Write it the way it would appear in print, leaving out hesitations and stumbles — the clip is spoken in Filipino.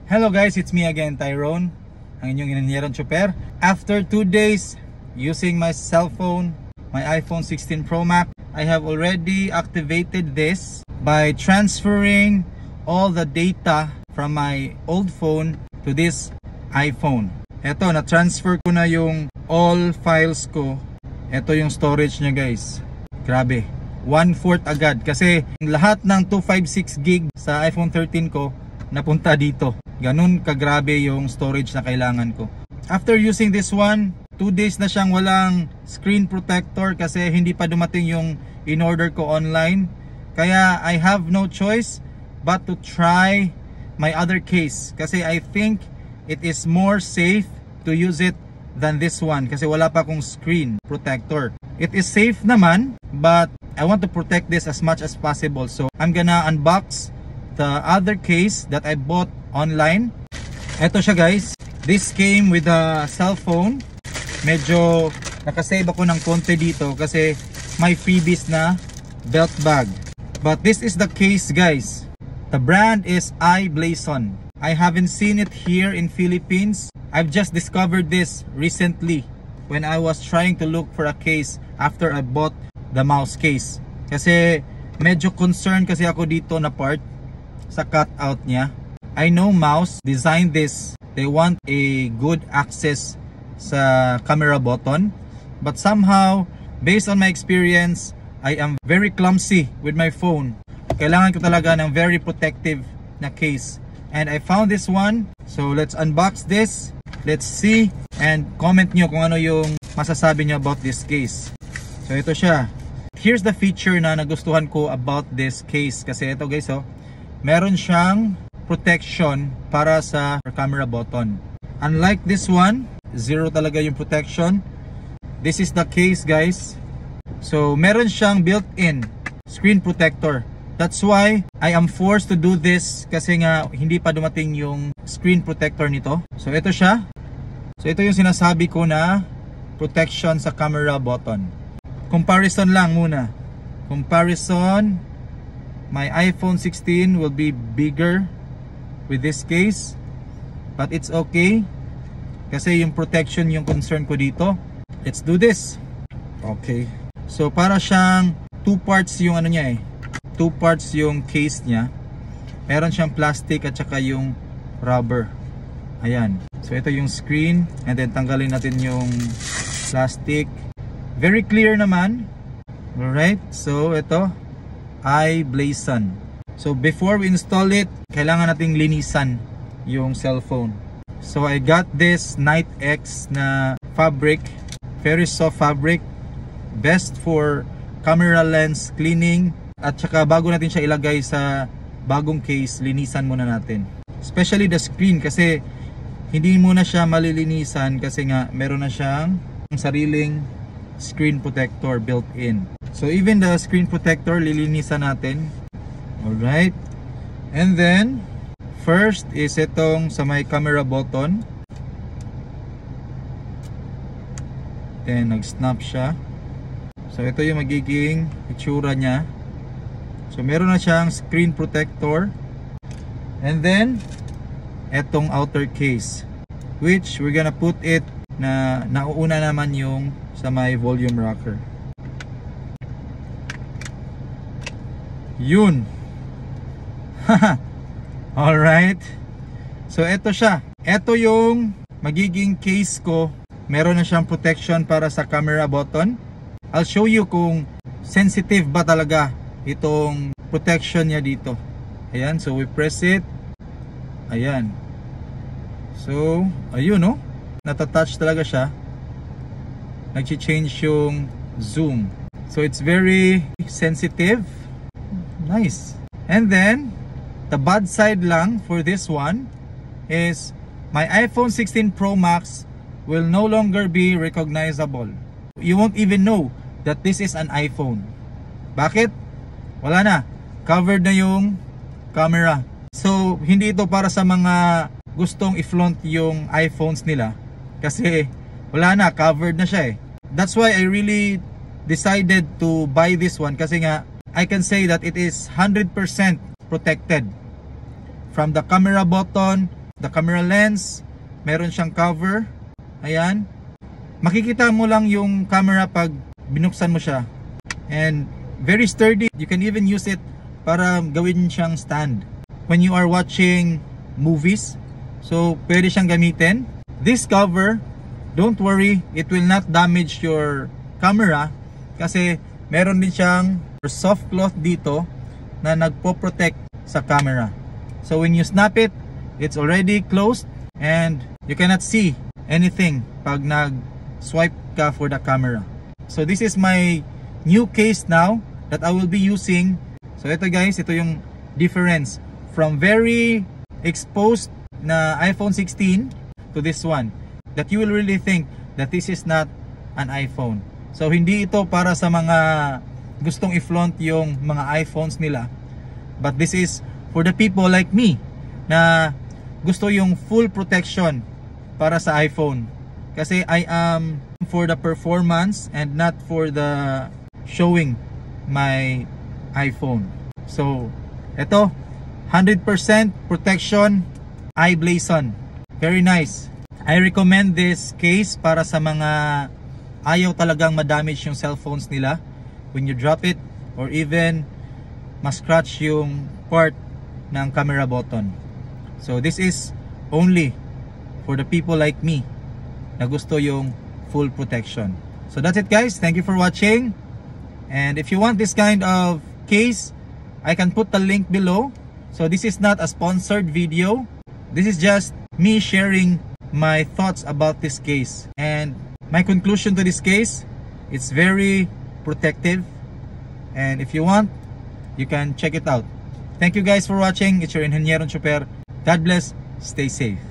Hello guys, it's me again, Tyrone, ang inyong inanyerong chopper. After 2 days using my cell phone, my iPhone 16 Pro Max, I have already activated this by transferring all the data from my old phone to this iPhone. Eto, na-transfer ko na yung all files ko. Eto yung storage niya guys. Grabe, 1/4 agad kasi lahat ng 256 gig sa iPhone 13 ko napunta dito. Ganun kagrabe yung storage na kailangan ko. After using this one, 2 days na siyang walang screen protector kasi hindi pa dumating yung in-order ko online. Kaya I have no choice but to try my other case kasi I think it is more safe to use it than this one kasi wala pa akong screen protector. It is safe naman, but I want to protect this as much as possible. So I'm gonna unbox the other case that I bought online. Ito siya guys. This came with a cell phone. Medyo nakasave ako ng konti dito kasi may freebies na belt bag. But this is the case guys. The brand is iBlazon. I haven't seen it here in Philippines. I've just discovered this recently when I was trying to look for a case after I bought the mouse case. Kasi medyo concerned kasi ako dito na part sa cutout niya. I know mouse designed this. They want a good access sa camera button. But somehow, based on my experience, I am very clumsy with my phone. Kailangan ko talaga ng very protective na case. And I found this one. So let's unbox this. Let's see. And comment nyo kung ano yung masasabi nyo about this case. So ito siya. Here's the feature na nagustuhan ko about this case. Kasi ito guys, oh, meron siyang protection para sa camera button. Unlike this one, zero talaga yung protection. This is the case guys. So meron siyang built-in screen protector. That's why I am forced to do this kasi nga hindi pa dumating yung screen protector nito. So ito siya. So ito yung sinasabi ko na protection sa camera button. Comparison lang muna. Comparison. My iPhone 16 will be bigger with this case. But it's okay. Kasi yung protection yung concern ko dito. Let's do this. Okay. So para siyang 2 parts yung ano niya eh. 2 parts yung case niya. Meron siyang plastic at saka yung rubber. Ayan. So ito yung screen. And then tanggalin natin yung plastic. Very clear naman. Alright. So ito. iBlazon. So before we install it, kailangan nating linisan yung cellphone. So I got this Night X na fabric. Very soft fabric. Best for camera lens cleaning. At saka bago natin siya ilagay sa bagong case, linisan muna natin. Especially the screen kasi hindi muna siya malilinisan kasi nga meron na siyang sariling screen protector built in. So even the screen protector lilinisan natin. Alright. And then first is itong sa may camera button. Then nag-snap siya. So ito yung magiging itsura niya. So meron na siyang screen protector. And then etong outer case, which we're gonna put it na nauuna naman yung sa may volume rocker. Yun. Alright. So eto siya. Eto yung magiging case ko. Meron na siyang protection para sa camera button. I'll show you kung sensitive ba talaga itong protection niya dito. Ayan, so we press it. Ayan. So, ayun no. Natatouch talaga siya. Nag-change yung zoom. So it's very sensitive. Nice. And then, the bad side lang for this one is my iPhone 16 Pro Max will no longer be recognizable. You won't even know that this is an iPhone. Bakit? Wala na. Covered na yung camera. So, hindi ito para sa mga gustong i-flaunt yung iPhones nila. Kasi, wala na. Covered na siya eh. That's why I really decided to buy this one. Kasi nga, I can say that it is 100% protected. From the camera button, the camera lens, meron siyang cover. Ayan. Makikita mo lang yung camera pag binuksan mo siya. And very sturdy. You can even use it para gawin siyang stand when you are watching movies. So pwede siyang gamitin. This cover, don't worry, it will not damage your camera kasi meron din siyang soft cloth dito na nagpo-protect sa camera. So when you snap it, it's already closed and you cannot see anything pag nag-swipe ka for the camera. So this is my new case now that I will be using. So ito guys, ito yung difference from very exposed na iPhone 16 to this one, that you will really think that this is not an iPhone. So hindi ito para sa mga gustong i-flaunt yung mga iPhones nila, but this is for the people like me na gusto yung full protection para sa iPhone. Kasi I am for the performance and not for the showing my iPhone. So ito, 100% protection, iBlazon. Very nice. I recommend this case para sa mga ayaw talagang ma-damage yung cellphones nila when you drop it, or even ma-scratch yung part ng camera button. So this is only for the people like me na gusto yung full protection. So that's it guys. Thank you for watching. And if you want this kind of case, I can put the link below. So this is not a sponsored video. This is just me sharing my thoughts about this case. And my conclusion to this case, it's very protective. And if you want, you can check it out. Thank you guys for watching. It's your Ingenieron Super. God bless. Stay safe.